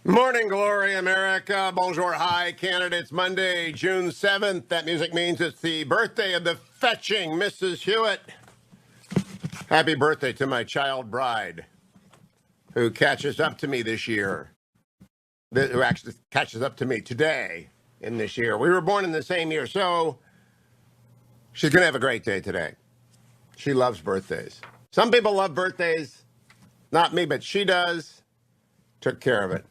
Morning glory, America. Bonjour, hi, Canada. It's Monday, June 7th. That music means it's the birthday of the fetching Mrs. Hewitt. Happy birthday to my child bride, who catches up to me this year, who actually catches up to me today in this year. We were born in the same year, so she's going to have a great day today. She loves birthdays. Some people love birthdays. Not me, but she does. Took care of it.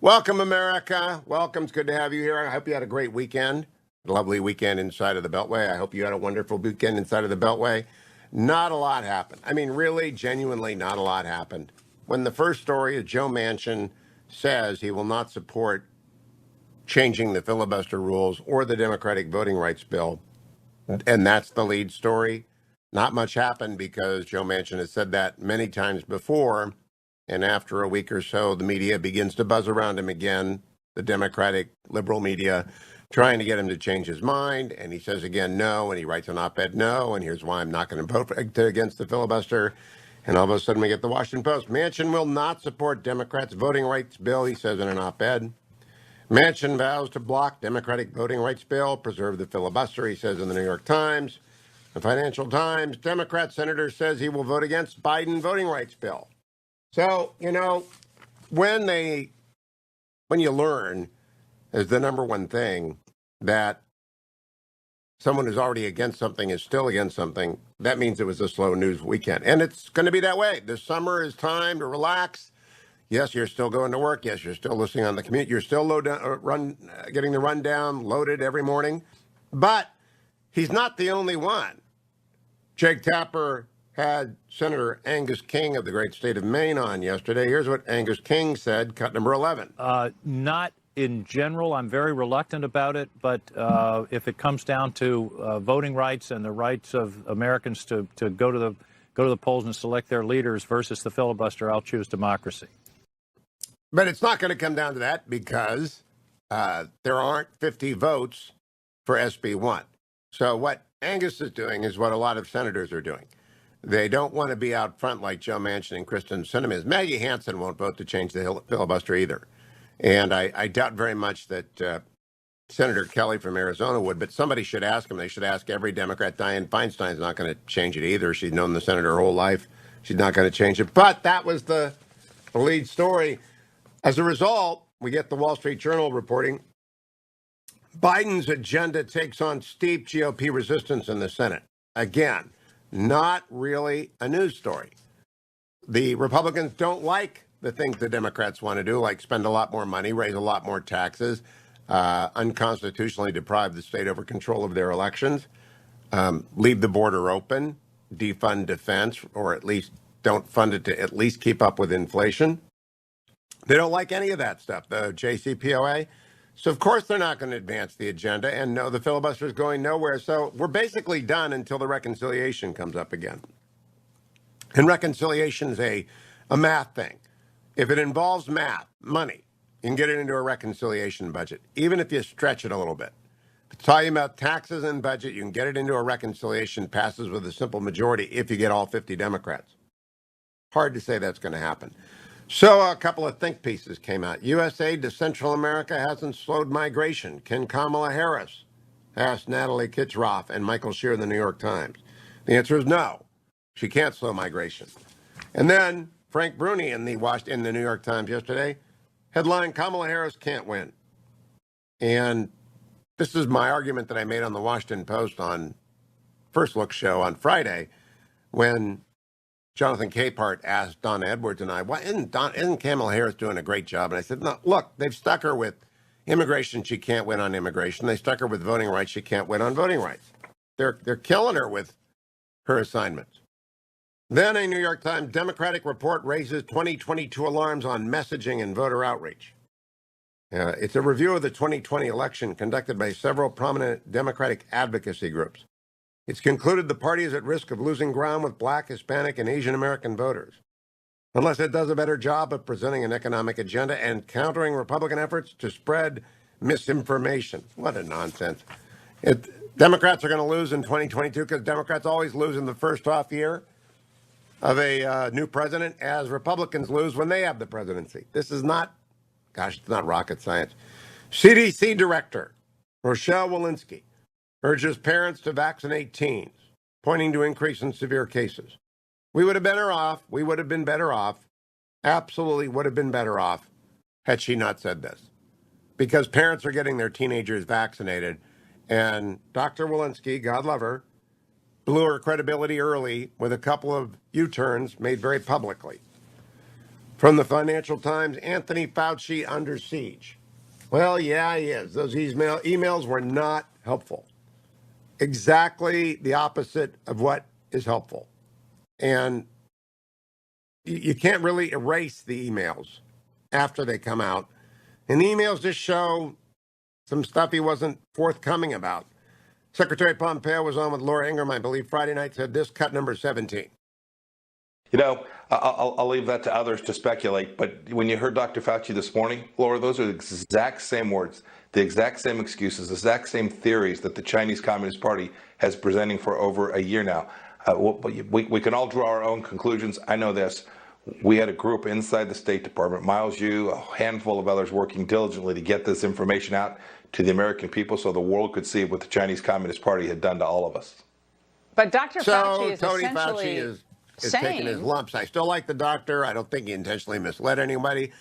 Welcome, America. Welcome. It's good to have you here. I hope you had a great weekend. Lovely weekend inside of the Beltway. I hope you had a wonderful weekend inside of the Beltway. Not a lot happened. I mean, really, genuinely, not a lot happened. When the first story of Joe Manchin says he will not support changing the filibuster rules or the Democratic voting rights bill, and that's the lead story, not much happened because Joe Manchin has said that many times before. And after a week or so, the media begins to buzz around him again, the Democratic liberal media, trying to get him to change his mind. And he says again, no. And he writes an op-ed, no. And here's why I'm not going to vote against the filibuster. And all of a sudden we get the Washington Post. Manchin will not support Democrats' voting rights bill, he says in an op-ed. Manchin vows to block Democratic voting rights bill, preserve the filibuster, he says in the New York Times. The Financial Times, Democrat senator says he will vote against Biden voting rights bill. So, when you learn as the number one thing that someone who's already against something is still against something, that means it was a slow news weekend. And it's going to be that way. This summer is time to relax. Yes, you're still going to work. Yes, you're still listening on the commute. You're still getting the rundown loaded every morning. But he's not the only one. Jake Tapper had Senator Angus King of the great state of Maine on yesterday. Here's what Angus King said, cut number 11. Not in general. I'm very reluctant about it. But if it comes down to voting rights and the rights of Americans to go to the polls and select their leaders versus the filibuster, I'll choose democracy. But it's not going to come down to that because there aren't 50 votes for SB 1. So what Angus is doing is what a lot of senators are doing. They don't want to be out front like Joe Manchin and Kristen Sinema. Maggie Hansen won't vote to change the filibuster either. And I doubt very much that Senator Kelly from Arizona would, but somebody should ask him. They should ask every Democrat. Dianne Feinstein's not going to change it either. She's known the senator her whole life. She's not going to change it. But that was the lead story. As a result, we get the Wall Street Journal reporting Biden's agenda takes on steep GOP resistance in the Senate. Again, not really a news story. The Republicans don't like the things the Democrats want to do, like spend a lot more money, raise a lot more taxes, unconstitutionally deprive the state over control of their elections, leave the border open, defund defense, or at least don't fund it to at least keep up with inflation. They don't like any of that stuff, the JCPOA. So, of course, they're not going to advance the agenda. And no, the filibuster is going nowhere. So we're basically done until the reconciliation comes up again. And reconciliation is a math thing. If it involves math, money, you can get it into a reconciliation budget, even if you stretch it a little bit. If it's talking about taxes and budget, you can get it into a reconciliation, passes with a simple majority if you get all 50 Democrats. Hard to say that's going to happen. So a couple of think pieces came out. U.S. aid to Central America hasn't slowed migration. Can Kamala Harris? Asked Natalie Kitzroff and Michael Shear in the New York Times. The answer is no. She can't slow migration. And then Frank Bruni in the New York Times yesterday, headline, Kamala Harris can't win. And this is my argument that I made on the Washington Post on First Look show on Friday when Jonathan Capehart asked Don Edwards and I, why isn't Kamala Harris doing a great job? And I said, no, look, they've stuck her with immigration. She can't win on immigration. They stuck her with voting rights. She can't win on voting rights. They're killing her with her assignments. Then a New York Times Democratic report raises 2022 alarms on messaging and voter outreach. It's a review of the 2020 election conducted by several prominent Democratic advocacy groups. It's concluded the party is at risk of losing ground with Black, Hispanic, and Asian American voters, unless it does a better job of presenting an economic agenda and countering Republican efforts to spread misinformation. What a nonsense. Democrats are going to lose in 2022 because Democrats always lose in the first off year of a new president, as Republicans lose when they have the presidency. This is not Gosh, it's not rocket science. CDC Director Rochelle Wilinski urges parents to vaccinate teens, pointing to increase in severe cases. We would have been better off. We would have been better off. Absolutely would have been better off had she not said this. Because parents are getting their teenagers vaccinated. And Dr. Wilinski, God love her, blew her credibility early with a couple of U-turns made very publicly. From the Financial Times, Anthony Fauci under siege. Well, yeah, he is. Those emails were not helpful. Exactly the opposite of what is helpful. And you can't really erase the emails after they come out. And the emails just show some stuff he wasn't forthcoming about. Secretary Pompeo was on with Laura Ingraham, I believe, Friday night, said this, cut number 17. You know, I'll leave that to others to speculate, but when you heard Dr. Fauci this morning, Laura, those are the exact same words, the exact same excuses, the exact same theories that the Chinese Communist Party has presenting for over a year now. We can all draw our own conclusions. I know this. We had a group inside the State Department, Miles Yu, a handful of others working diligently to get this information out to the American people so the world could see what the Chinese Communist Party had done to all of us. But Dr. Fauci is Tony essentially Fauci is taking his lumps. I still like the doctor. I don't think he intentionally misled anybody.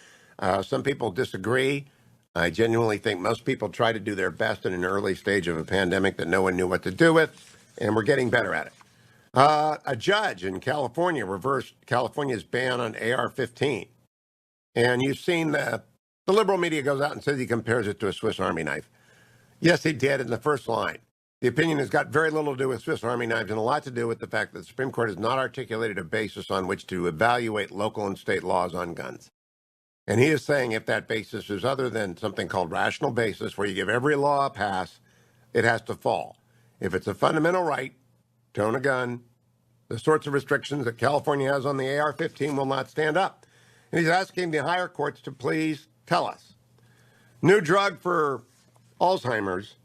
Some people disagree. I genuinely think most people try to do their best in an early stage of a pandemic that no one knew what to do with, and we're getting better at it. A judge in California reversed California's ban on AR-15. And you've seen the liberal media goes out and says he compares it to a Swiss Army knife. Yes, he did in the first line. The opinion has got very little to do with Swiss Army knives and a lot to do with the fact that the Supreme Court has not articulated a basis on which to evaluate local and state laws on guns. And he is saying if that basis is other than something called rational basis, where you give every law a pass, it has to fall. If it's a fundamental right to own a gun, the sorts of restrictions that California has on the AR-15 will not stand up. And he's asking the higher courts to please tell us. New drug for Alzheimer's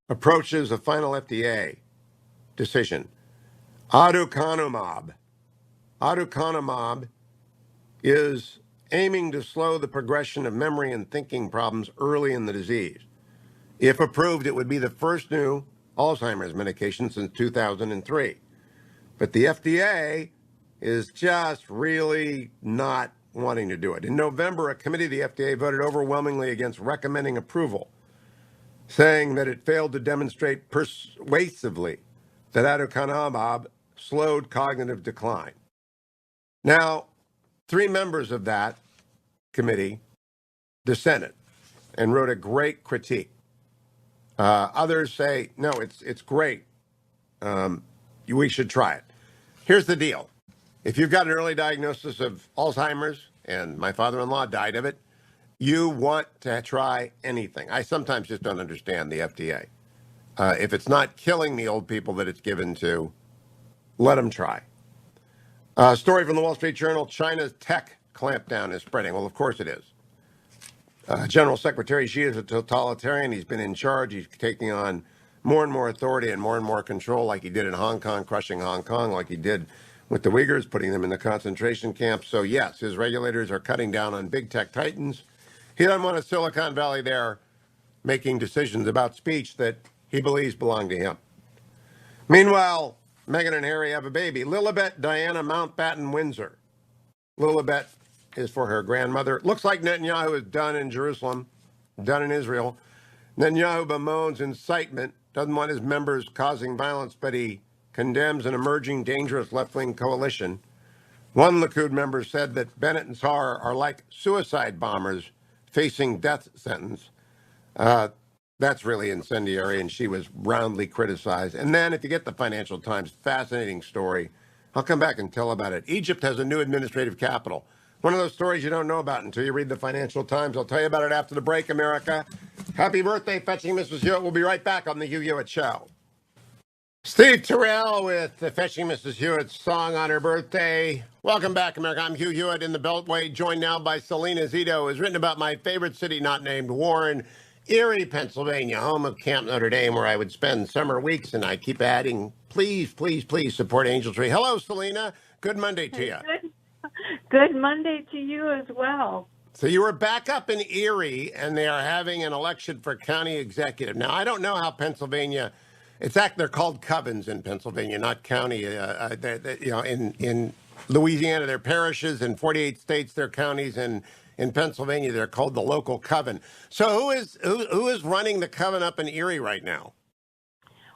approaches a final FDA decision. Aducanumab. Aducanumab is aiming to slow the progression of memory and thinking problems early in the disease. If approved, it would be the first new Alzheimer's medication since 2003. But the FDA is just really not wanting to do it. In November, a committee of the FDA voted overwhelmingly against recommending approval, saying that it failed to demonstrate persuasively that aducanumab slowed cognitive decline. Now, 3 members of that committee dissented and wrote a great critique. Others say, no, it's great. We should try it. Here's the deal. If you've got an early diagnosis of Alzheimer's, and my father-in-law died of it, you want to try anything. I sometimes just don't understand the FDA. If it's not killing the old people that it's given to, let them try. Story from the Wall Street Journal, China's tech clampdown is spreading. Well, of course it is. General Secretary Xi is a totalitarian. He's been in charge. He's taking on more and more authority and more control, like he did in Hong Kong, crushing Hong Kong, like he did with the Uyghurs, putting them in the concentration camps. So, yes, his regulators are cutting down on big tech titans. He doesn't want a Silicon Valley there making decisions about speech that he believes belong to him. Meanwhile, Meghan and Harry have a baby. Lilibet Diana Mountbatten Windsor. Lilibet is for her grandmother. Looks like Netanyahu is done in Jerusalem, done in Israel. Netanyahu bemoans incitement, doesn't want his members causing violence, but he condemns an emerging dangerous left-wing coalition. One Likud member said that Bennett and Sahar are like suicide bombers facing death sentence. That's really incendiary, and she was roundly criticized. And then, if you get the Financial Times, fascinating story. I'll come back and tell about it. Egypt has a new administrative capital. One of those stories you don't know about until you read the Financial Times. I'll tell you about it after the break, America. Happy birthday, Fetching Mrs. Hewitt. We'll be right back on the Hugh Hewitt Show. Steve Terrell with the Fetching Mrs. Hewitt's song on her birthday. Welcome back, America. I'm Hugh Hewitt in the Beltway, joined now by Salena. Zito has written about my favorite city not named Warren, Erie, Pennsylvania, home of Camp Notre Dame, where I would spend summer weeks, and I keep adding, please, please, please support Angel Tree. Hello, Salena. Good Monday to you. Good Monday to you as well. So you were back up in Erie, and they are having an election for county executive. Now, I don't know how Pennsylvania. They're called covens in Pennsylvania, not county. In Louisiana, they're parishes. In 48 states, they're counties. And in Pennsylvania, they're called the local coven. So who is running the coven up in Erie right now?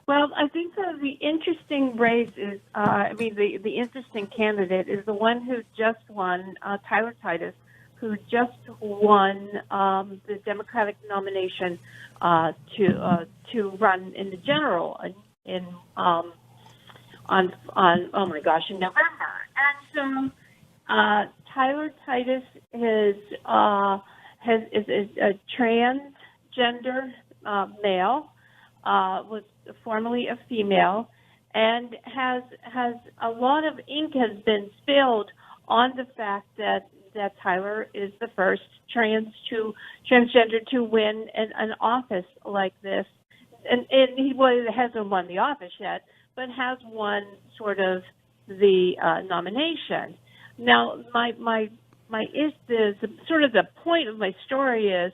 Well, I think the interesting race is, the interesting candidate is the one who just won, Tyler Titus, who just won the Democratic nomination to run in the general in November. And so Tyler Titus is a transgender male. Was formerly a female, and has a lot of ink has been spilled on the fact that Tyler is the first transgender to win an office like this, and he hasn't won the office yet, but has won sort of the nomination. Now, the point of my story is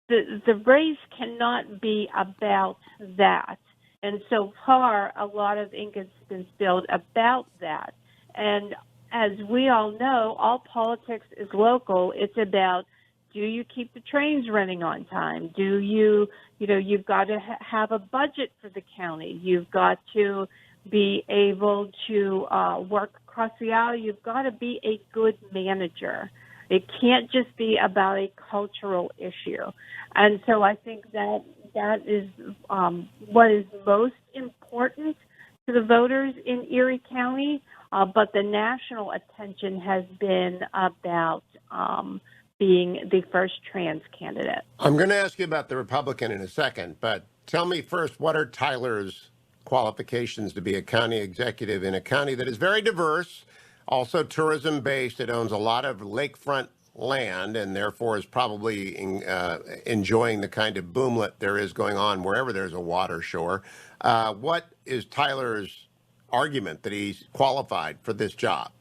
the race cannot be about that. And so far, a lot of ink has been spilled about that. And as we all know, all politics is local. It's about, do you keep the trains running on time? Do you've got to have a budget for the county. You've got to be able to work across the aisle. You've got to be a good manager. It can't just be about a cultural issue. And so I think that is what is most important to the voters in Erie County, but the national attention has been about being the first trans candidate. I'm going to ask you about the Republican in a second, but tell me first, what are Tyler's qualifications to be a county executive in a county that is very diverse, also tourism-based? It owns a lot of lakefront land and therefore is probably enjoying the kind of boomlet there is going on wherever there's a water shore. What is Tyler's argument that he's qualified for this job?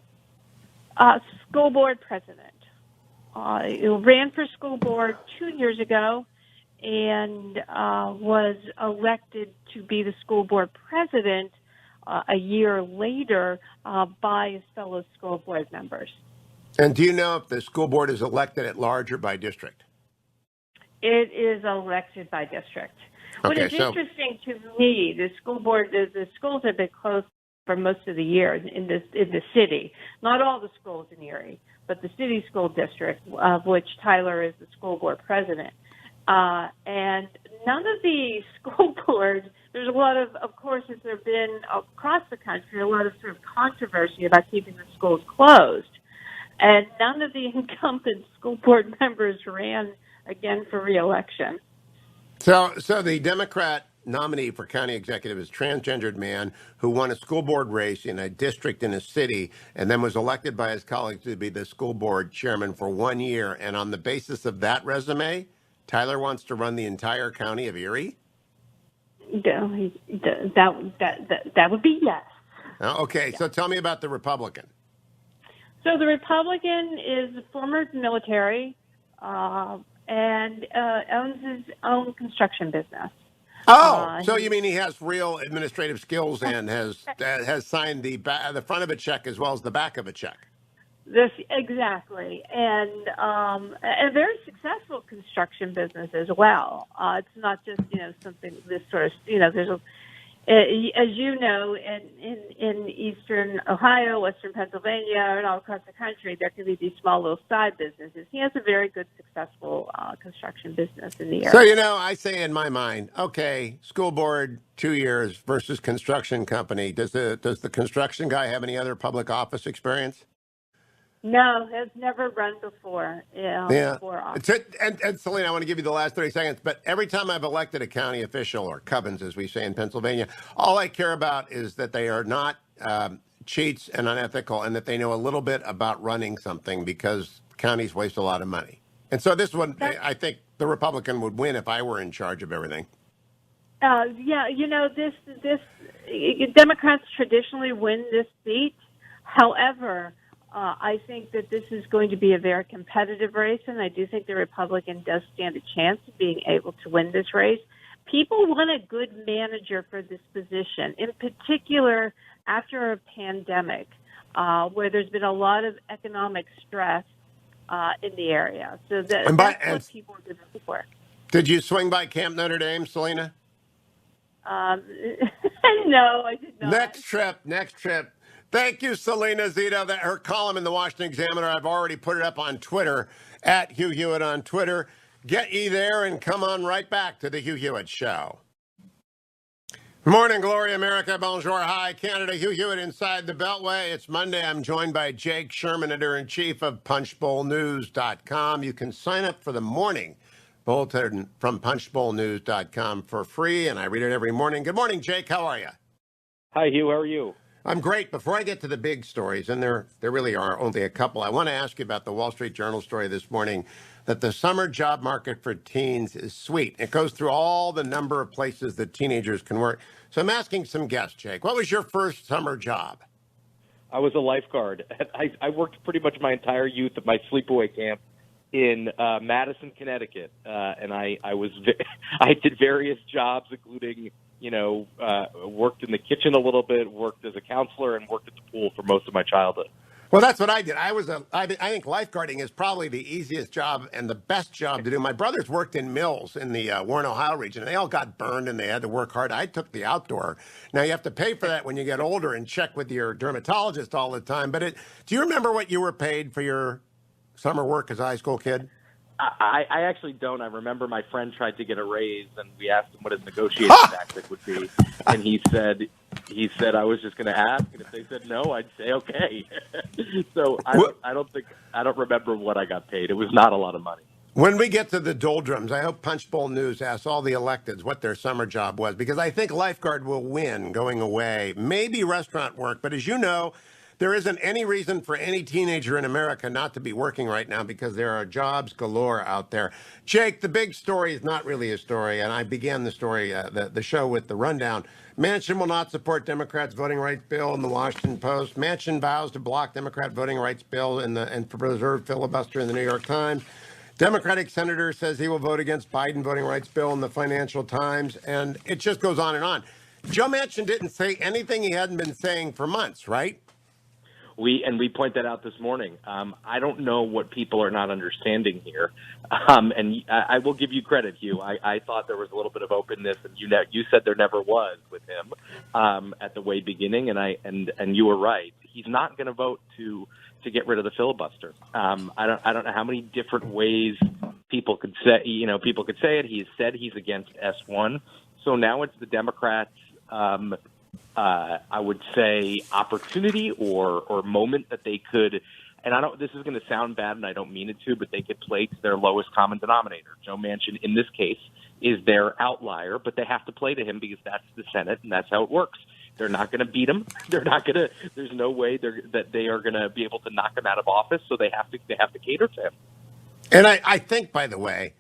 School board president. He ran for school board 2 years ago and was elected to be the school board president a year later by his fellow school board members. And do you know if the school board is elected at large or by district? It is elected by district. What is interesting to me, the school board, the schools have been closed for most of the year in the city. Not all the schools in Erie, but the city school district, of which Tyler is the school board president. And none of the school boards, there's a lot of course, there been across the country, a lot of sort of controversy about keeping the schools closed. And none of the incumbent school board members ran again for re-election. So the Democrat nominee for county executive is a transgendered man who won a school board race in a district in a city and then was elected by his colleagues to be the school board chairman for 1 year. And on the basis of that resume, Tyler wants to run the entire county of Erie? That would be yes. Okay, so tell me about the Republican. So the Republican is a former military and owns his own construction business. Oh, so you mean he has real administrative skills and has signed the front of a check as well as the back of a check? This exactly, and a very successful construction business as well. It's not just something this sort of there's a. As you know, in eastern Ohio, western Pennsylvania, and all across the country, there can be these small little side businesses. He has a very good, successful construction business in the area. So, I say in my mind, okay, school board 2 years versus construction company. Does the construction guy have any other public office experience? No, has never run before. Yeah. For office. And Salena, I want to give you the last 30 seconds, but every time I've elected a county official, or covens, as we say in Pennsylvania, all I care about is that they are not cheats and unethical and that they know a little bit about running something, because counties waste a lot of money. And so this one, I think the Republican would win if I were in charge of everything. This Democrats traditionally win this seat. However, I think that this is going to be a very competitive race, and I do think the Republican does stand a chance of being able to win this race. People want a good manager for this position, in particular after a pandemic where there's been a lot of economic stress in the area. So that's what people are looking for. Did you swing by Camp Notre Dame, Salena? No, I did not. Next trip. Thank you, Salena Zito. Her column in the Washington Examiner, I've already put it up on Twitter, at Hugh Hewitt on Twitter. Get ye there and come on right back to the Hugh Hewitt Show. Morning, Glory, America. Bonjour. Hi, Canada. Hugh Hewitt inside the Beltway. It's Monday. I'm joined by Jake Sherman, editor-in-chief of punchbowlnews.com. You can sign up for the morning bulletin from punchbowlnews.com for free, and I read it every morning. Good morning, Jake. How are you? Hi, Hugh. How are you? I'm great. Before I get to the big stories, and there really are only a couple, I want to ask you about the Wall Street Journal story this morning that the summer job market for teens is sweet. It goes through all the number of places that teenagers can work. So I'm asking some guests, Jake. What was your first summer job? I was a lifeguard. I worked pretty much my entire youth at my sleepaway camp in Madison, Connecticut, and I did various jobs, including worked in the kitchen a little bit, worked as a counselor, and worked at the pool for most of my childhood. Well, that's what I did. I think lifeguarding is probably the easiest job and the best job to do. My brothers worked in mills in the Warren, Ohio region, and they all got burned and they had to work hard. I took the outdoor. Now, you have to pay for that when you get older and check with your dermatologist all the time. But do you remember what you were paid for your summer work as a high school kid? I actually don't. I remember my friend tried to get a raise, and we asked him what his negotiating tactic would be, and he said I was just going to ask, and if they said no, I'd say okay. So I don't remember what I got paid. It was not a lot of money. When we get to the doldrums, I hope Punchbowl News asks all the electeds what their summer job was, because I think lifeguard will win going away. Maybe restaurant work, but as you know, there isn't any reason for any teenager in America not to be working right now because there are jobs galore out there. Jake, the big story is not really a story, and I began the story, the show with the rundown. Manchin will not support Democrats' voting rights bill in the Washington Post. Manchin vows to block Democrat voting rights bill and preserve filibuster in the New York Times. Democratic senator says he will vote against Biden voting rights bill in the Financial Times, and it just goes on and on. Joe Manchin didn't say anything he hadn't been saying for months, right? We point that out this morning. I don't know what people are not understanding here, and I will give you credit, Hugh. I thought there was a little bit of openness, and you said there never was with him at the way beginning, and you were right. He's not going to vote to get rid of the filibuster. I don't know how many different ways people could say it. He's said he's against S1, so now it's the Democrats. I would say opportunity or moment that they could, and this is going to sound bad and I don't mean it to, but they could play to their lowest common denominator. Joe Manchin, in this case, is their outlier, but they have to play to him because that's the Senate and that's how it works. They're not going to beat him. There's no way that they are going to be able to knock him out of office. So they have to cater to him. And I think, by the way,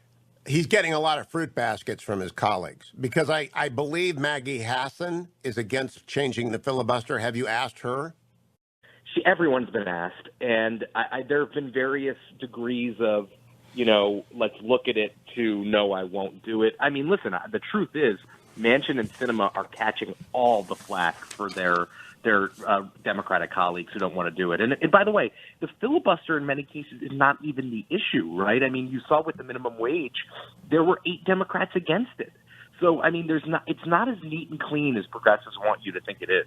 he's getting a lot of fruit baskets from his colleagues because I believe Maggie Hassan is against changing the filibuster. Have you asked her? Everyone's been asked, and there have been various degrees of, let's look at it to no, I won't do it. I mean, listen, the truth is Manchin and Sinema are catching all the flack for their Democratic colleagues who don't want to do it. And by the way, the filibuster in many cases is not even the issue, right? I mean, you saw with the minimum wage, there were 8 Democrats against it. So, I mean, it's not as neat and clean as progressives want you to think it is.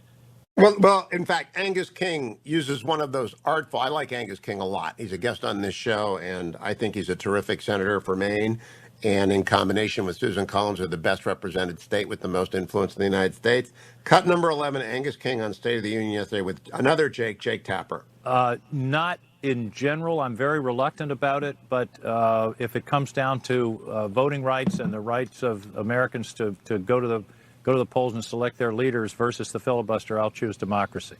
Well, in fact, Angus King uses one of those I like Angus King a lot. He's a guest on this show, and I think he's a terrific senator for Maine. And in combination with Susan Collins, are the best represented state with the most influence in the United States. Cut number 11, Angus King on State of the Union yesterday with another Jake Tapper. Not in general. I'm very reluctant about it, but if it comes down to voting rights and the rights of Americans to go to the polls and select their leaders versus the filibuster, I'll choose democracy.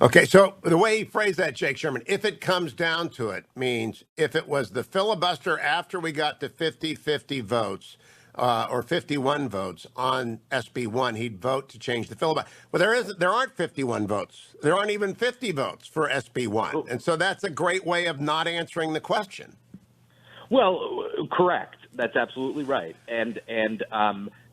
Okay, so the way he phrased that, Jake Sherman, if it comes down to it, means if it was the filibuster after we got to 50-50 votes or 51 votes on SB1, he'd vote to change the filibuster. Well, there aren't 51 votes. There aren't even 50 votes for SB1. And so that's a great way of not answering the question. Well, correct. That's absolutely right. And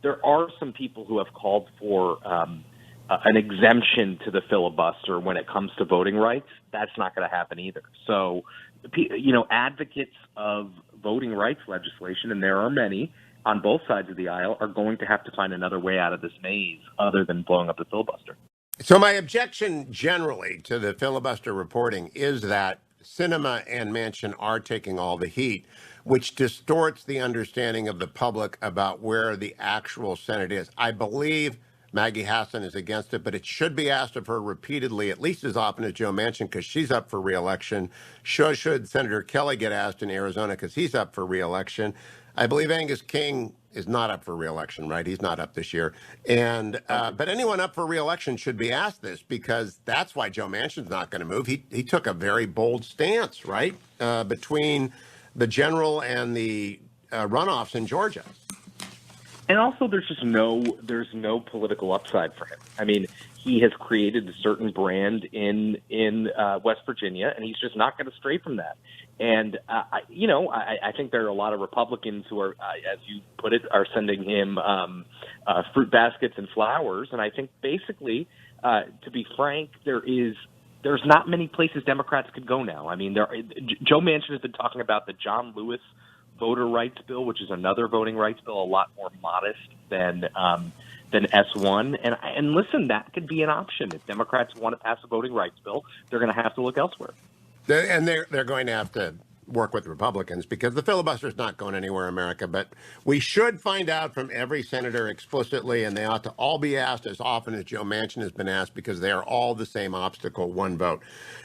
there are some people who have called for an exemption to the filibuster when it comes to voting rights. That's not going to happen either. So, advocates of voting rights legislation, and there are many on both sides of the aisle, are going to have to find another way out of this maze other than blowing up the filibuster. So my objection generally to the filibuster reporting is that Sinema and Manchin are taking all the heat, which distorts the understanding of the public about where the actual Senate is. I believe Maggie Hassan is against it, but it should be asked of her repeatedly, at least as often as Joe Manchin, because she's up for re-election. Should Senator Kelly get asked in Arizona because he's up for re-election. I believe Angus King is not up for re-election, right? He's not up this year. And but anyone up for re-election should be asked this, because that's why Joe Manchin's not going to move. He took a very bold stance, right, between the general and the runoffs in Georgia. And also, there's no political upside for him. I mean, he has created a certain brand in West Virginia, and he's just not going to stray from that. And I think there are a lot of Republicans who are, as you put it, are sending him fruit baskets and flowers. And I think basically, to be frank, there's not many places Democrats could go now. I mean, Joe Manchin has been talking about the John Lewis voter rights bill, which is another voting rights bill, a lot more modest than S1. And listen, that could be an option. If Democrats want to pass a voting rights bill, they're going to have to look elsewhere. And they're going to have to work with Republicans, because the filibuster is not going anywhere in America. But we should find out from every senator explicitly, and they ought to all be asked as often as Joe Manchin has been asked, because they are all the same obstacle, one vote.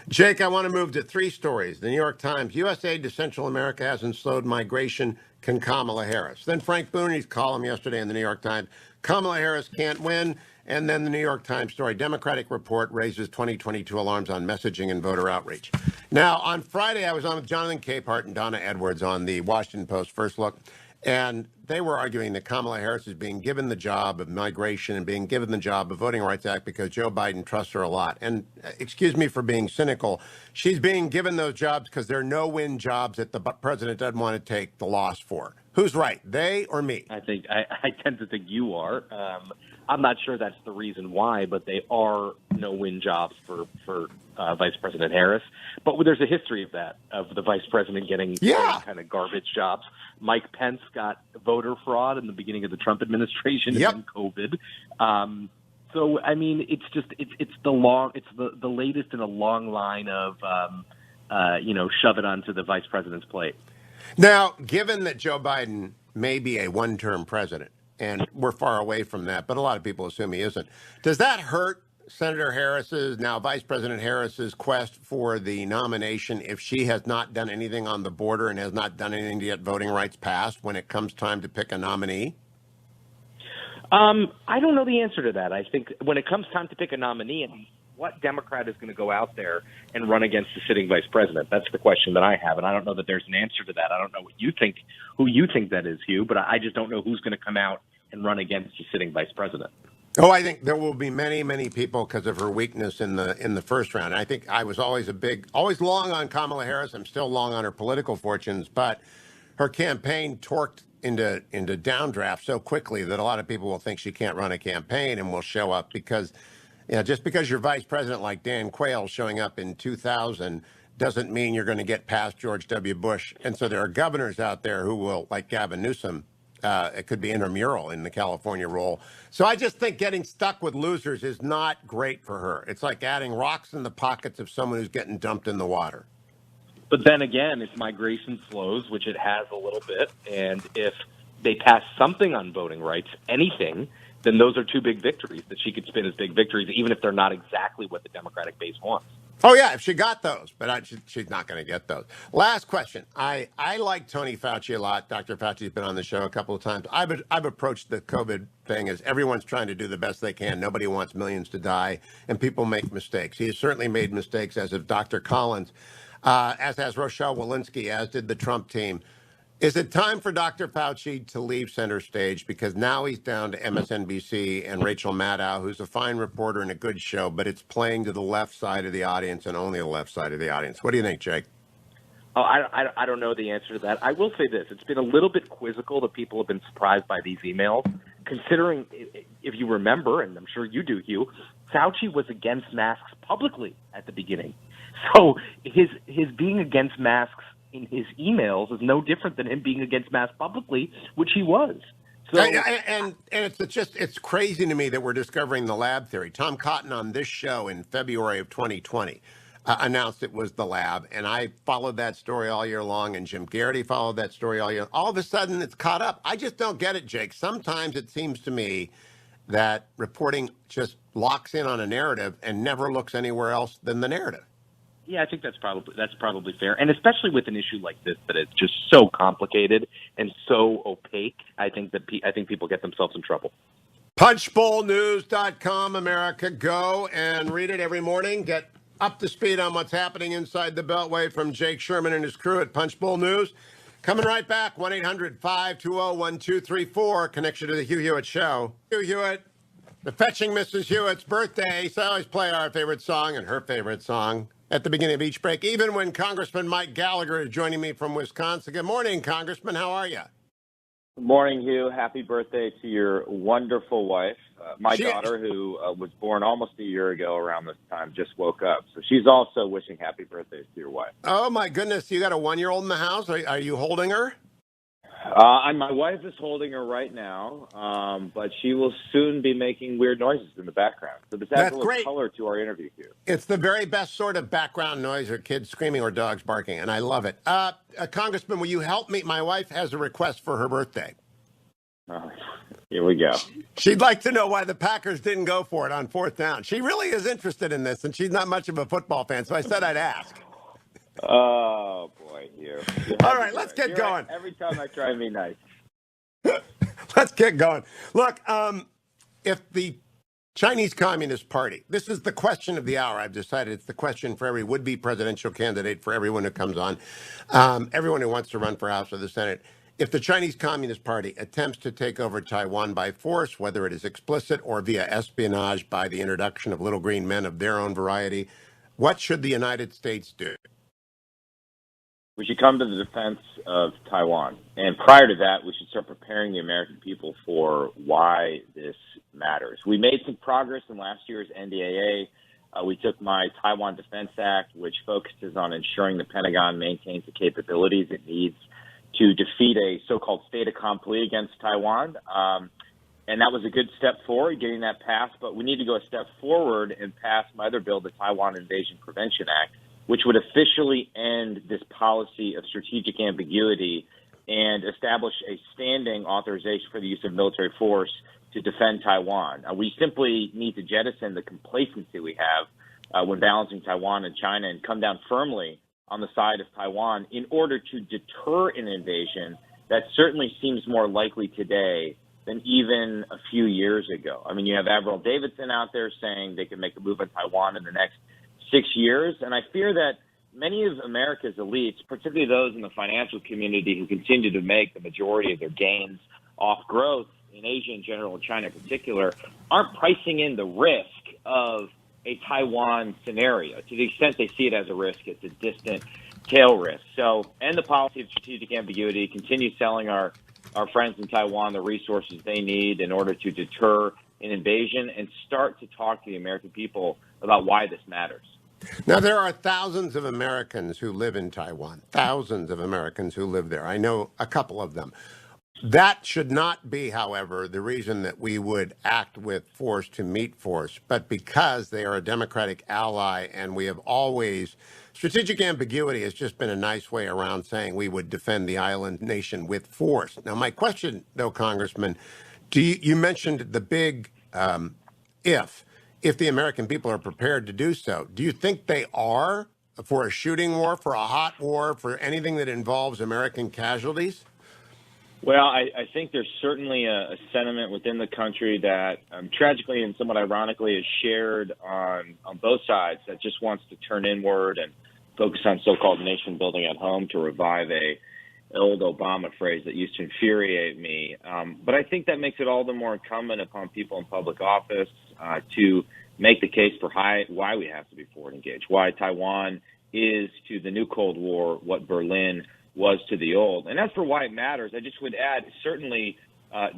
Jake, I want to move to three stories. The New York Times, U.S. aid to Central America hasn't slowed migration, can Kamala Harris. Then Frank Booney's column yesterday in the New York Times, Kamala Harris can't win. And then the New York Times story, Democratic report raises 2022 alarms on messaging and voter outreach. Now, on Friday, I was on with Jonathan Capehart and Donna Edwards on the Washington Post First Look, and they were arguing that Kamala Harris is being given the job of migration and being given the job of Voting Rights Act because Joe Biden trusts her a lot. And excuse me for being cynical, she's being given those jobs because they're no-win jobs that the president doesn't want to take the loss for. Who's right, they or me? I tend to think you are. I'm not sure that's the reason why, but they are no-win jobs for Vice President Harris. But there's a history of that, of the vice president getting kind of garbage jobs. Mike Pence got voter fraud in the beginning of the Trump administration and then COVID. So I mean, it's the latest in a long line of shove it onto the vice president's plate. Now, given that Joe Biden may be a one-term president, and we're far away from that, but a lot of people assume he isn't, does that hurt Senator Harris's, now Vice President Harris's, quest for the nomination if she has not done anything on the border and has not done anything to get voting rights passed when it comes time to pick a nominee? I don't know the answer to that. I think when it comes time to pick a nominee, what Democrat is going to go out there and run against the sitting vice president? That's the question that I have, and I don't know that there's an answer to that. I don't know who you think that is, Hugh, but I just don't know who's going to come out and run against the sitting vice president. Oh, I think there will be many, many people because of her weakness in the first round. I think I was always long on Kamala Harris. I'm still long on her political fortunes, but her campaign torqued into downdraft so quickly that a lot of people will think she can't run a campaign and will show up because, just because you're vice president like Dan Quayle showing up in 2000 doesn't mean you're going to get past George W. Bush. And so there are governors out there who will, like Gavin Newsom, it could be intramural in the California role. So I just think getting stuck with losers is not great for her. It's like adding rocks in the pockets of someone who's getting dumped in the water. But then again, if migration slows, which it has a little bit, and if they pass something on voting rights, anything, then those are two big victories that she could spin as big victories, even if they're not exactly what the Democratic base wants. Oh, yeah, if she got those, but she's not going to get those. Last question. I like Tony Fauci a lot. Dr. Fauci's been on the show a couple of times. I've approached the COVID thing as everyone's trying to do the best they can. Nobody wants millions to die, and people make mistakes. He has certainly made mistakes, as have Dr. Collins, as has Rochelle Wilinski, as did the Trump team. Is it time for Dr. Fauci to leave center stage? Because now he's down to MSNBC and Rachel Maddow, who's a fine reporter and a good show, but it's playing to the left side of the audience and only the left side of the audience. What do you think, Jake? Oh, I don't know the answer to that. I will say this. It's been a little bit quizzical that people have been surprised by these emails, considering, if you remember, and I'm sure you do, Hugh, Fauci was against masks publicly at the beginning. So his being against masks in his emails is no different than him being against masks publicly, which he was. So, and it's crazy to me that we're discovering the lab theory. Tom Cotton on this show in February of 2020 announced it was the lab, and I followed that story all year long, and Jim Garrity followed that story all year. All of a sudden, it's caught up. I just don't get it, Jake. Sometimes it seems to me that reporting just locks in on a narrative and never looks anywhere else than the narrative. yeah, I think that's probably fair, and especially with an issue like this that it's just so complicated and so opaque. I think people get themselves in trouble. Punchbowlnews.com, America. Go and read it every morning. Get up to speed on what's happening inside the Beltway from Jake Sherman and his crew at Punchbowl News. Coming right back, 1-800-520-1234. Connection to the Hugh Hewitt Show. Hugh Hewitt, the fetching Mrs. Hewitt's birthday. So I always play our favorite song and her favorite song at the beginning of each break, even when Congressman Mike Gallagher is joining me from Wisconsin. Good morning, Congressman. How are you? Good morning, Hugh. Happy birthday to your wonderful wife. My daughter, who was born almost a year ago around this time, just woke up. So she's also wishing happy birthdays to your wife. Oh, my goodness. You got a 1-year-old in the house? Are you holding her? My wife is holding her right now, but she will soon be making weird noises in the background. So this adds a little color to our interview here. It's the very best sort of background noise, or kids screaming or dogs barking, and I love it. Congressman, will you help me? My wife has a request for her birthday. Here we go. She'd like to know why the Packers didn't go for it on 4th down. She really is interested in this, and she's not much of a football fan, so I said I'd ask. Oh, boy, Hugh. All right, let's get going. Right. Every time I try and be nice. Let's get going. Look, if the Chinese Communist Party, this is the question of the hour. I've decided it's the question for every would-be presidential candidate, for everyone who comes on, everyone who wants to run for House or the Senate. If the Chinese Communist Party attempts to take over Taiwan by force, whether it is explicit or via espionage by the introduction of little green men of their own variety, what should the United States do? We should come to the defense of Taiwan. And prior to that, we should start preparing the American people for why this matters. We made some progress in last year's NDAA. We took my Taiwan Defense Act, which focuses on ensuring the Pentagon maintains the capabilities it needs to defeat a so-called fait accompli against Taiwan. And that was a good step forward, getting that passed. But we need to go a step forward and pass my other bill, the Taiwan Invasion Prevention Act, which would officially end this policy of strategic ambiguity and establish a standing authorization for the use of military force to defend Taiwan. We simply need to jettison the complacency we have when balancing Taiwan and China and come down firmly on the side of Taiwan in order to deter an invasion that certainly seems more likely today than even a few years ago. I mean, you have Admiral Davidson out there saying they can make a move on Taiwan in the next 6 years, and I fear that many of America's elites, particularly those in the financial community who continue to make the majority of their gains off growth in Asia in general and China in particular, aren't pricing in the risk of a Taiwan scenario. To the extent they see it as a risk, it's a distant tail risk. So, end the policy of strategic ambiguity, continue selling our friends in Taiwan the resources they need in order to deter an invasion, and start to talk to the American people about why this matters. Now, there are thousands of Americans who live in Taiwan, thousands of Americans who live there. I know a couple of them. That should not be, however, the reason that we would act with force to meet force, but because they are a democratic ally, and we have always, strategic ambiguity has just been a nice way around saying we would defend the island nation with force. Now, my question, though, Congressman, you mentioned the big if the American people are prepared to do so. Do you think they are for a shooting war, for a hot war, for anything that involves American casualties? Well, I think there's certainly a sentiment within the country that tragically and somewhat ironically is shared on both sides, that just wants to turn inward and focus on so-called nation building at home to revive a old Obama phrase that used to infuriate me. But I think that makes it all the more incumbent upon people in public office to make the case for why we have to be forward engaged, why Taiwan is to the new Cold War what Berlin was to the old. And as for why it matters, I just would add, certainly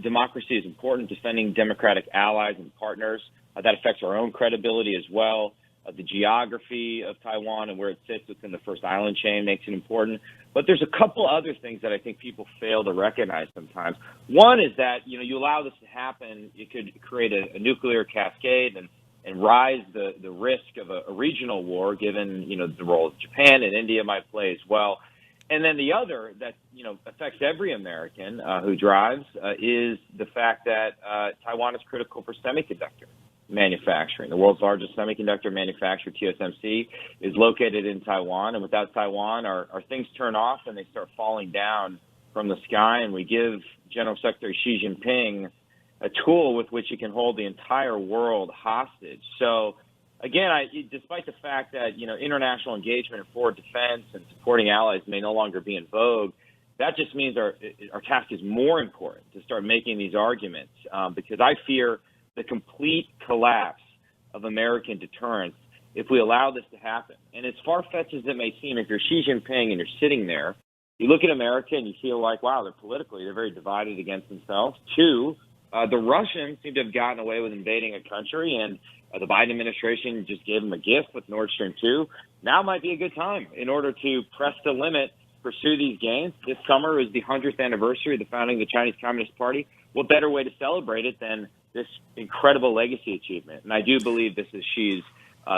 democracy is important, defending democratic allies and partners. That affects our own credibility as well. The geography of Taiwan and where it sits within the first island chain makes it important. But there's a couple other things that I think people fail to recognize sometimes. One is that, you allow this to happen, it could create a nuclear cascade and rise the risk of a regional war, given, the role of Japan and India might play as well. And then the other that, affects every American who drives is the fact that Taiwan is critical for semiconductor manufacturing. The world's largest semiconductor manufacturer, TSMC, is located in Taiwan. And without Taiwan, our things turn off and they start falling down from the sky. And we give General Secretary Xi Jinping a tool with which he can hold the entire world hostage. So, again, despite the fact that, international engagement and forward defense and supporting allies may no longer be in vogue, that just means our task is more important to start making these arguments because I fear the complete collapse of American deterrence if we allow this to happen. And as far-fetched as it may seem, if you're Xi Jinping and you're sitting there, you look at America and you feel like, wow, they're very divided against themselves. Two, the Russians seem to have gotten away with invading a country, and the Biden administration just gave them a gift with Nord Stream 2. Now might be a good time in order to press the limit, pursue these gains. This summer is the 100th anniversary of the founding of the Chinese Communist Party. What better way to celebrate it than this incredible legacy achievement? And I do believe this is Xi's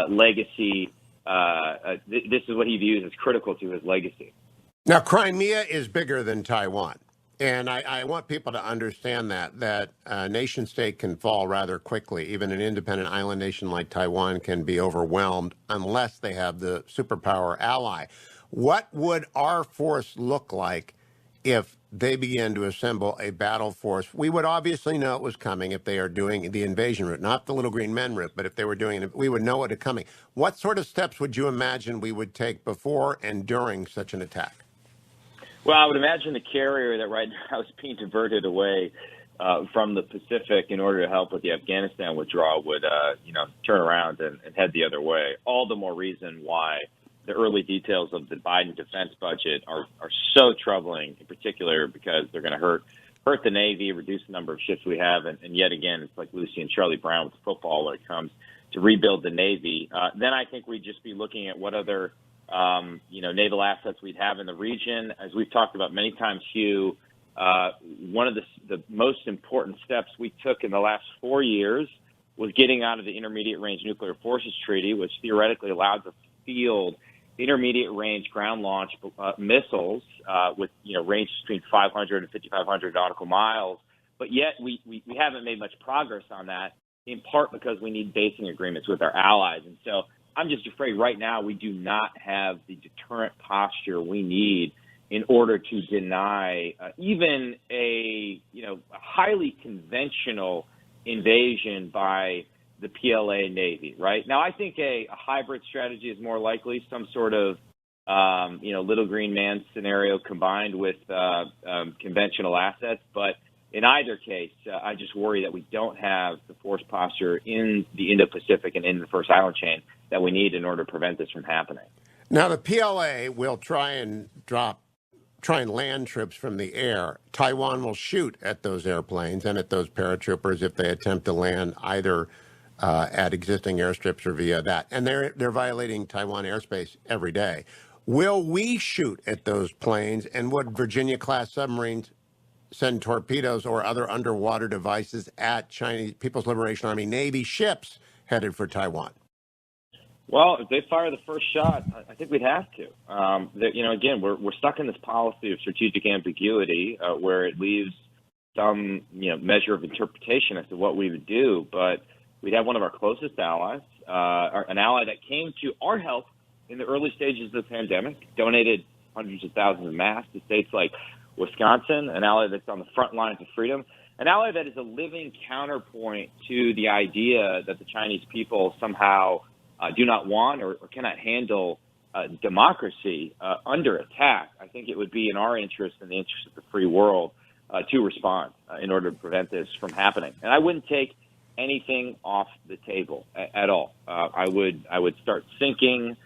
legacy. This is what he views as critical to his legacy. Now, Crimea is bigger than Taiwan. And I want people to understand that a nation state can fall rather quickly. Even an independent island nation like Taiwan can be overwhelmed unless they have the superpower ally. What would our force look like if they began to assemble a battle force? We would obviously know it was coming if they are doing the invasion route, not the little green men route, but if they were doing it, we would know it was coming. What sort of steps would you imagine we would take before and during such an attack? Well, I would imagine the carrier that right now is being diverted away from the Pacific in order to help with the Afghanistan withdrawal would, turn around and head the other way. All the more reason why the early details of the Biden defense budget are so troubling, in particular because they're going to hurt the Navy, reduce the number of ships we have, and yet again, it's like Lucy and Charlie Brown with football when it comes to rebuild the Navy. Then I think we'd just be looking at what other naval assets we'd have in the region. As we've talked about many times, Hugh, one of the most important steps we took in the last 4 years was getting out of the Intermediate Range Nuclear Forces Treaty, which theoretically allowed the field intermediate range ground launch missiles with range between 500 and 5,500 nautical miles. But yet we haven't made much progress on that, in part because we need basing agreements with our allies. And so I'm just afraid right now we do not have the deterrent posture we need in order to deny even a highly conventional invasion by the PLA Navy. Right now, I think a hybrid strategy is more likely, some sort of little green man scenario combined with conventional assets. But in either case, I just worry that we don't have the force posture in the Indo-Pacific and in the first island chain that we need in order to prevent this from happening. Now, the PLA will try and land troops from the air. Taiwan will shoot at those airplanes and at those paratroopers if they attempt to land either at existing airstrips or via that. And they're violating Taiwan airspace every day. Will we shoot at those planes, and would Virginia-class submarines send torpedoes or other underwater devices at Chinese People's Liberation Army Navy ships headed for Taiwan? Well, if they fire the first shot, I think we'd have to. Again, we're stuck in this policy of strategic ambiguity where it leaves some measure of interpretation as to what we would do. But we'd have one of our closest allies, an ally that came to our help in the early stages of the pandemic, donated hundreds of thousands of masks to states like Wisconsin, an ally that's on the front lines of freedom, an ally that is a living counterpoint to the idea that the Chinese people somehow do not want or cannot handle democracy under attack, I think it would be in our interest and the interest of the free world to respond in order to prevent this from happening. And I wouldn't take anything off the table at all. I would start sinking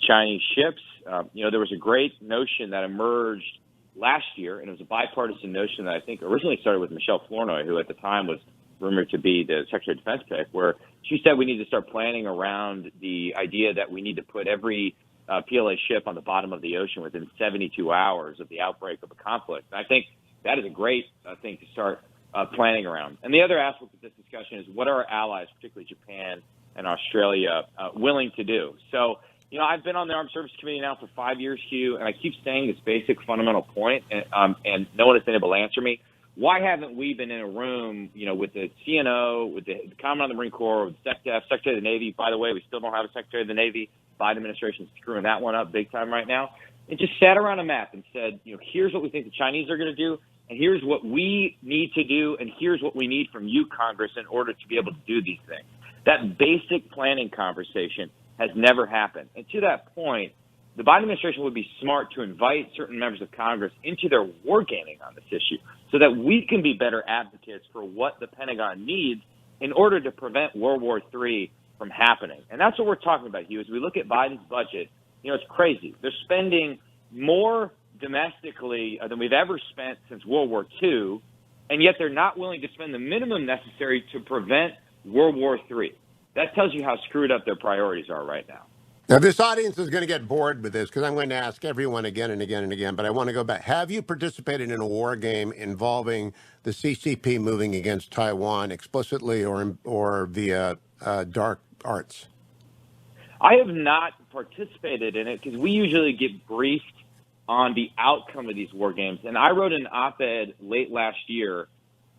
Chinese ships. There was a great notion that emerged last year, and it was a bipartisan notion that I think originally started with Michelle Flournoy, who at the time was rumored to be the Secretary of Defense pick, where she said we need to start planning around the idea that we need to put every PLA ship on the bottom of the ocean within 72 hours of the outbreak of a conflict. And I think that is a great thing to start planning around. And the other aspect of this discussion is what are our allies, particularly Japan and Australia, willing to do? So, I've been on the Armed Services Committee now for 5 years, Hugh, and I keep saying this basic fundamental point, and no one has been able to answer me. Why haven't we been in a room, with the CNO, with the Commandant of the Marine Corps, with the SecDef, Secretary of the Navy? By the way, we still don't have a Secretary of the Navy. Biden administration is screwing that one up big time right now. And just sat around a map and said, here's what we think the Chinese are going to do, and here's what we need to do, and here's what we need from you, Congress, in order to be able to do these things. That basic planning conversation has never happened. And to that point, the Biden administration would be smart to invite certain members of Congress into their wargaming on this issue so that we can be better advocates for what the Pentagon needs in order to prevent World War III from happening. And that's what we're talking about, Hugh. As we look at Biden's budget, it's crazy. They're spending more domestically than we've ever spent since World War II, and yet they're not willing to spend the minimum necessary to prevent World War III. That tells you how screwed up their priorities are right now. Now, this audience is going to get bored with this because I'm going to ask everyone again and again and again, but I want to go back. Have you participated in a war game involving the CCP moving against Taiwan explicitly or via dark arts? I have not participated in it because we usually get briefed on the outcome of these war games. And I wrote an op-ed late last year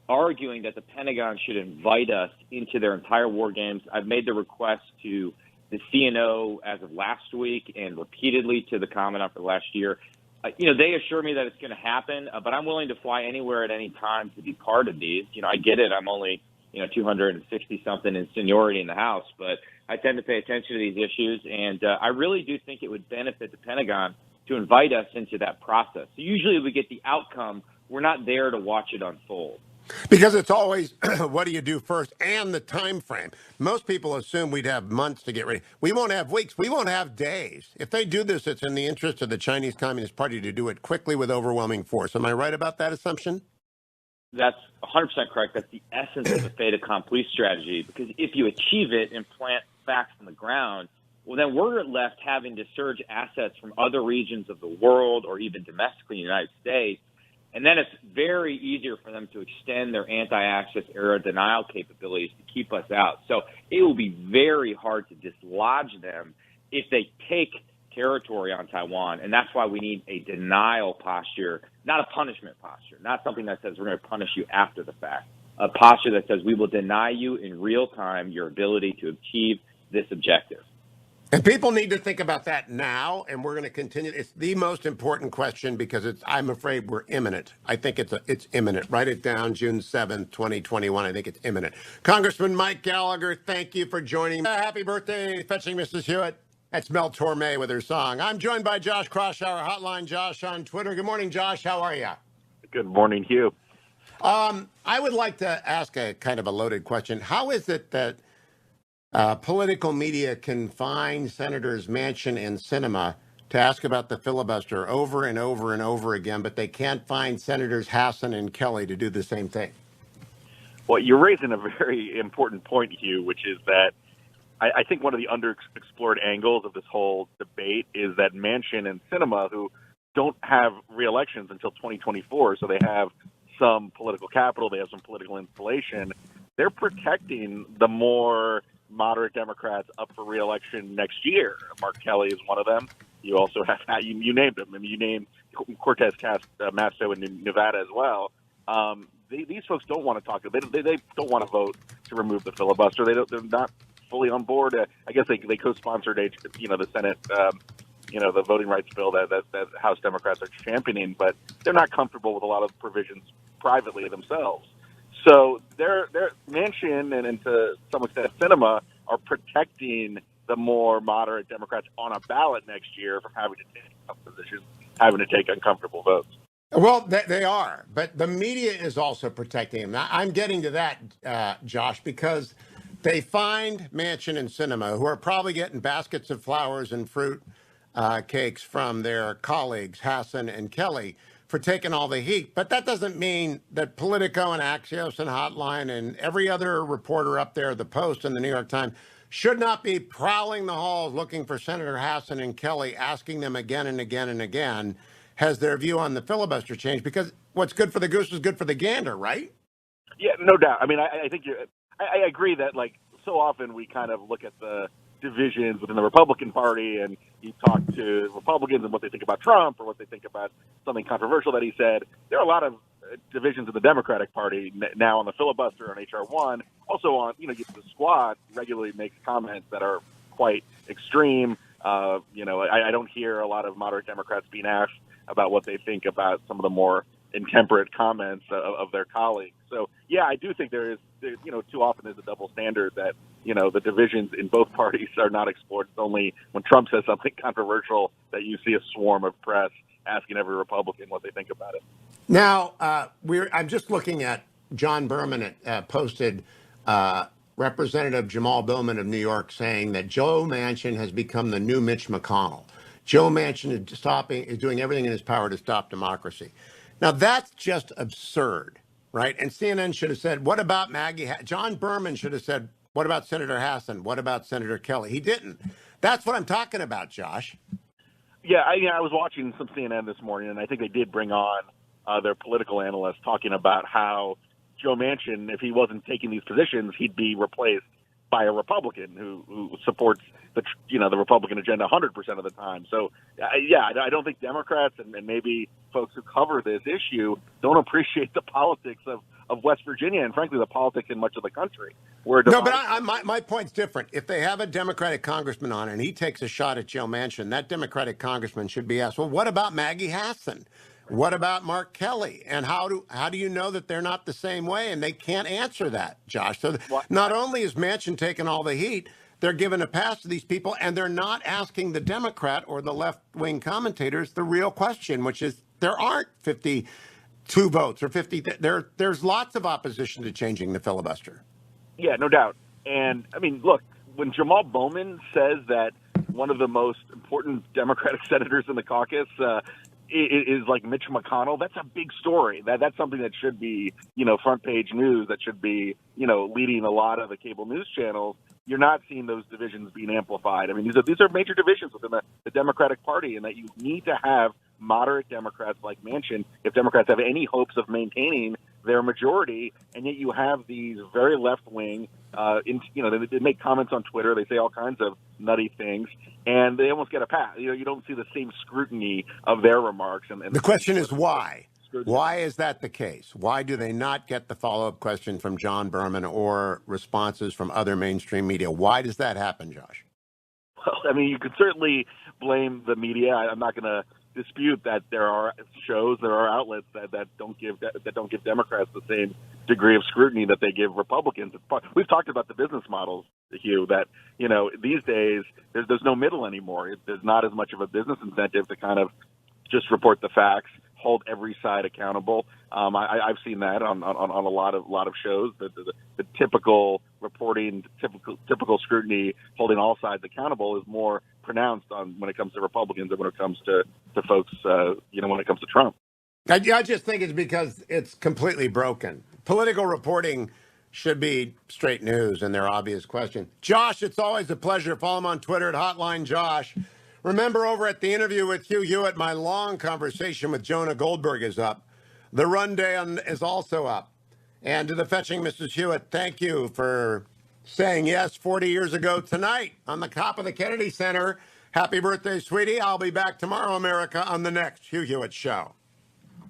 arguing that the Pentagon should invite us into their entire war games. I've made the request to the CNO as of last week and repeatedly to the Commandant for the last year. They assure me that it's going to happen, but I'm willing to fly anywhere at any time to be part of these. I get it. I'm only, 260-something in seniority in the House, but I tend to pay attention to these issues, and I really do think it would benefit the Pentagon to invite us into that process. So usually we get the outcome. We're not there to watch it unfold. Because it's always, what do you do first, and the time frame. Most people assume we'd have months to get ready. We won't have weeks. We won't have days. If they do this, it's in the interest of the Chinese Communist Party to do it quickly with overwhelming force. Am I right about that assumption? That's 100% correct. That's the essence of the fait accompli strategy, because if you achieve it and plant facts on the ground, well, then we're left having to surge assets from other regions of the world or even domestically in the United States. And then it's very easier for them to extend their anti-access era denial capabilities to keep us out. So it will be very hard to dislodge them if they take territory on Taiwan. And that's why we need a denial posture, not a punishment posture, not something that says we're going to punish you after the fact, a posture that says we will deny you in real time your ability to achieve this objective. And people need to think about that now, and we're going to continue. It's the most important question because I'm afraid we're imminent. I think it's imminent. Write it down, June 7th, 2021. I think it's imminent. Congressman Mike Gallagher, thank you for joining me. Happy birthday, fetching Mrs. Hewitt. That's Mel Torme with her song. I'm joined by Josh Kraushaar, Hotline Josh on Twitter. Good morning, Josh. How are you? Good morning, Hugh. I would like to ask a kind of a loaded question. How is it that political media can find Senators Manchin and Sinema to ask about the filibuster over and over and over again, but they can't find Senators Hassan and Kelly to do the same thing? Well, you're raising a very important point, Hugh, which is that I think one of the underexplored angles of this whole debate is that Manchin and Sinema, who don't have re-elections until 2024, so they have some political capital, they have some political insulation, they're protecting the more moderate Democrats up for re-election next year. Mark Kelly is one of them. You also have, you named them. I mean, you named Cortez Masto in Nevada as well. These folks don't want to talk. They don't want to vote to remove the filibuster. They're not fully on board. I guess they co-sponsored, the Senate, the voting rights bill that House Democrats are championing, but they're not comfortable with a lot of provisions privately themselves. So they're Manchin and to some extent Sinema are protecting the more moderate Democrats on a ballot next year from having to take tough positions, having to take uncomfortable votes. Well, they are, but the media is also protecting him. Now, I'm getting to that, Josh, because they find Manchin and Sinema, who are probably getting baskets of flowers and fruit cakes from their colleagues, Hassan and Kelly, for taking all the heat. But that doesn't mean that Politico and Axios and Hotline and every other reporter up there, the Post and the New York Times, should not be prowling the halls looking for Senator Hassan and Kelly, asking them again and again and again, has their view on the filibuster changed? Because what's good for the goose is good for the gander, right? Yeah, no doubt. I mean, I think I agree that, like, so often we kind of look at the divisions within the Republican Party, and you talk to Republicans and what they think about Trump or what they think about something controversial that he said. There are a lot of divisions in the Democratic Party now on the filibuster, on H.R. 1, also on, the Squad regularly makes comments that are quite extreme. I don't hear a lot of moderate Democrats being asked about what they think about some of the more intemperate comments of their colleagues. So, yeah, I do think there too often there's a double standard that, the divisions in both parties are not explored. It's only when Trump says something controversial that you see a swarm of press asking every Republican what they think about it. Now, I'm just looking at John Berman posted Representative Jamal Bowman of New York saying that Joe Manchin has become the new Mitch McConnell. Joe Manchin is doing everything in his power to stop democracy. Now, that's just absurd, right? And CNN should have said, what about Maggie? John Berman should have said, what about Senator Hassan? What about Senator Kelly? He didn't. That's what I'm talking about, Josh. Yeah, I was watching some CNN this morning, and I think they did bring on their political analyst talking about how Joe Manchin, if he wasn't taking these positions, he'd be replaced by a Republican who supports the Republican agenda 100% of the time. So, I don't think Democrats and maybe folks who cover this issue don't appreciate the politics of West Virginia and, frankly, the politics in much of the country. No, but my point's different. If they have a Democratic congressman on and he takes a shot at Joe Manchin, that Democratic congressman should be asked, well, what about Maggie Hassan? What about Mark Kelly? And how do you know that they're not the same way? And they can't answer that, Josh. So not only is Manchin taking all the heat, they're giving a pass to these people, and they're not asking the Democrat or the left-wing commentators the real question, which is there aren't 52 votes or 50. There's lots of opposition to changing the filibuster. Yeah, no doubt. And, I mean, look, when Jamal Bowman says that one of the most important Democratic senators in the caucus is like Mitch McConnell, that's a big story. That's something that should be, front page news, that should be, leading a lot of the cable news channels. You're not seeing those divisions being amplified. I mean, these are major divisions within the Democratic Party, and that you need to have moderate Democrats like Manchin if Democrats have any hopes of maintaining their majority. And yet you have these very left-wing, they make comments on Twitter, they say all kinds of nutty things, and they almost get a pass. You don't see the same scrutiny of their remarks. And the question is why? Why is that the case? Why do they not get the follow-up question from John Berman or responses from other mainstream media? Why does that happen, Josh? Well, I mean, you could certainly blame the media. I'm not going to dispute that there are shows, there are outlets that don't give Democrats the same degree of scrutiny that they give Republicans. We've talked about the business models, Hugh, that these days there's no middle anymore. There's not as much of a business incentive to kind of just report the facts, hold every side accountable. I've seen that on a lot of shows. The typical reporting, typical scrutiny, holding all sides accountable is more pronounced when it comes to Republicans than when it comes to folks, when it comes to Trump. I just think it's because it's completely broken. Political reporting should be straight news and their obvious question. Josh, it's always a pleasure. Follow him on Twitter at Hotline Josh. Remember, over at the interview with Hugh Hewitt, my long conversation with Jonah Goldberg is up. The Rundown is also up. And to the fetching Mrs. Hewitt, thank you for saying yes 40 years ago tonight on the top of the Kennedy Center. Happy birthday, sweetie. I'll be back tomorrow, America, on the next Hugh Hewitt Show.